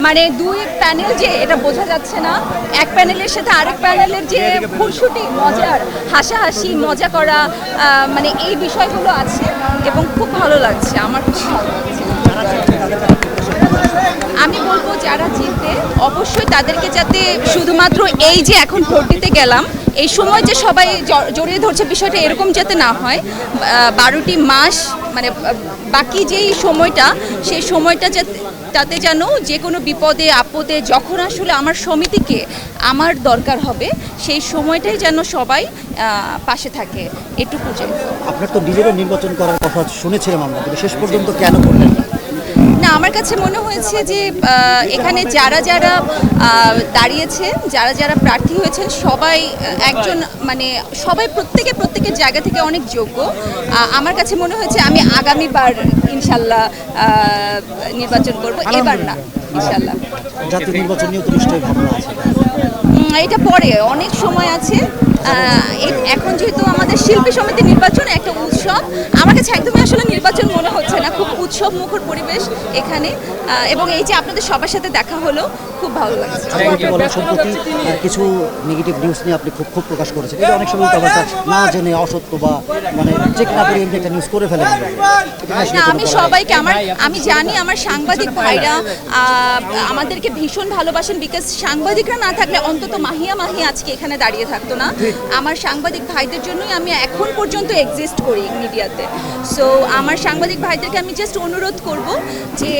মানে দুই প্যানেল যে এটা বোঝা যাচ্ছে না, এক প্যানেলের সাথে আরেক প্যানেলের যে খুনসুটি মজার হাসাহাসি মজা করা মানে এই বিষয়গুলো আছে এবং খুব ভালো লাগছে, আমার খুব ভালো লাগছে। আমি বলবো যারা জিতবে অবশ্যই তাদেরকে যাতে শুধুমাত্র এই যে এখন ভোট দিতে গেলাম এই সময় যে সবাই জড়িয়ে ধরছে বিষয়টা এরকম যাতে না হয়, 12টি মাস মানে বাকি যেই সময়টা সেই সময়টা তাতে যেন যে কোনো বিপদে আপদে যখন আসলে আমার সমিতিকে আমার দরকার হবে সেই সময়টাই যেন সবাই পাশে থাকে, এটুকু চাই। আপনার তো নিজেরও নির্বাচন করার কথা শুনেছিলাম আমরা, কিন্তু শেষ পর্যন্ত কেন করলেন না? না, আমার কাছে মনে হয়েছে যে এখানে যারা যারা দাঁড়িয়েছে, যারা যারা প্রার্থী হয়েছেন সবাই একজন মানে সবাই প্রত্যেকের জায়গা থেকে অনেক যোগ্য। আমার কাছে মনে হয়েছে আমি আগামীবার ইনশাল্লাহ নির্বাচন করব, এবার না ইনশাল্লাহ। জাতীয় নির্বাচন নিয়েও তো নিশ্চয়ই ভাবনা আছে। এটা পরে অনেক সময় আছে। এখন যেহেতু আমাদের শিল্পী সমিতি নির্বাচন একটা উৎসব, আমার কাছে একদমই আসলে নির্বাচন মনে হচ্ছে না, খুব উৎসব মুখর পরিবেশ এখানে, এবং এই যে আপনাদের সবার সাথে দেখা হলো খুব ভালো লাগছে। সম্প্রতি কিছু নেগেটিভ নিউজ নিয়ে আপনি খুব প্রকাশ করেছেন, কিন্তু অনেক সময় ব্যাপারটা না জেনে অসত্য বা মানে চেক না করে একটা নিউজ করে ফেলেন। না, আমি সবাইকে আমি জানি আমার সাংবাদিক ভাইরা আমাদেরকে ভীষণ ভালোবাসেন, বিকজ সাংবাদিকরা না থাকলে অন্তত মাহিয়া আজকে এখানে দাঁড়িয়ে থাকতো না। আমার সাংবাদিক ভাইদের জন্যই আমি এখন পর্যন্ত এক্সিস্ট করি মিডিয়াতে। সো আমার সাংবাদিক ভাইদেরকে আমি জাস্ট অনুরোধ করব যে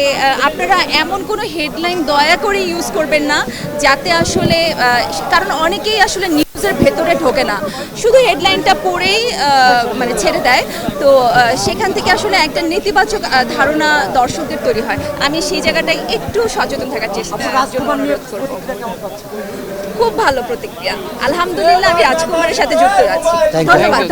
আপনারা এমন কোনো হেডলাইন দয়া করে ইউজ করবেন না যাতে আসলে, কারণ অনেকেই আসলে নিউজের ভেতরে ঢোকে না, শুধু হেডলাইনটা পড়েই মানে ছেড়ে দেয়, তো সেখান থেকে আসলে একটা নেতিবাচক ধারণা দর্শকদের তৈরি হয়। আমি সেই জায়গাটায় একটু সচেতন থাকার চেষ্টা অনুরোধ করব। খুব ভালো প্রতিক্রিয়া, আলহামদুলিল্লাহ। আমি রাজকুমারের সাথে যুক্ত আছি। ধন্যবাদ।